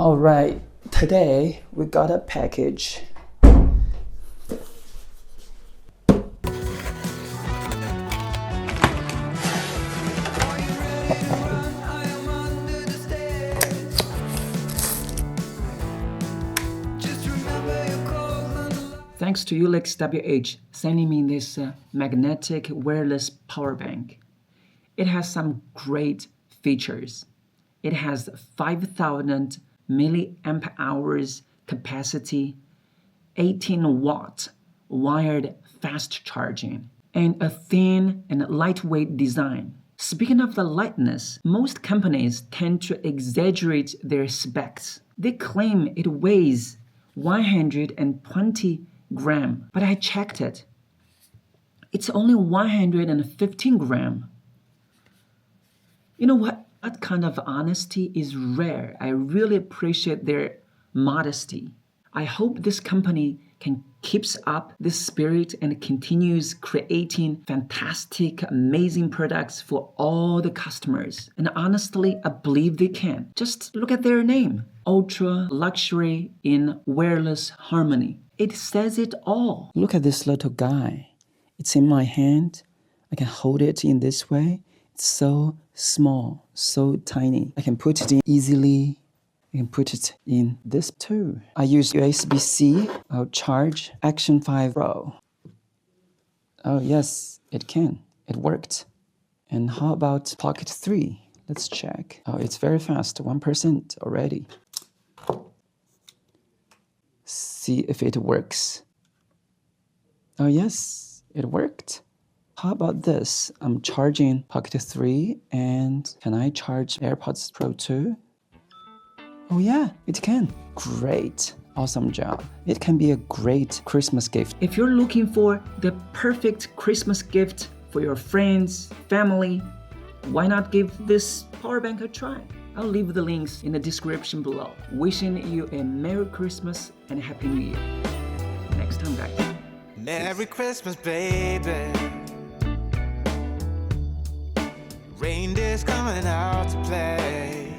All right, today we got a package. Thanks to UlixWH sending me this magnetic wireless power bank. It has some great features. It has 5,000 milliamp hours capacity, 18 watt wired fast charging, and a thin and lightweight design. Speaking of the lightness, most companies tend to exaggerate their specs. They claim it weighs 120 grams, but I checked it. It's only 115 grams. You know what? That kind of honesty is rare. I really appreciate their modesty. I hope this company can keeps up this spirit and continues creating fantastic, amazing products for all the customers. And honestly, I believe they can. Just look at their name, Ultra Luxury in Wireless Harmony. It says it all. Look at this little guy. It's in my hand. I can hold it in this way. It's so small, so tiny. I can put it in easily. You can put it in this too. I use USB-C. I'll charge Action 5 Pro. Oh yes, it can. It worked. And how about Pocket 3? Let's check. Oh, it's very fast, 1% already. See if it works. Oh yes, it worked. How about this? I'm charging Pocket 3 and can I charge AirPods Pro 2? Oh yeah, it can. Great. Awesome job. It can be a great Christmas gift. If you're looking for the perfect Christmas gift for your friends, family, why not give this power bank a try? I'll leave the links in the description below. Wishing you a Merry Christmas and a Happy New Year. Next time, guys. Merry Christmas, baby. Reindeer's coming out to play.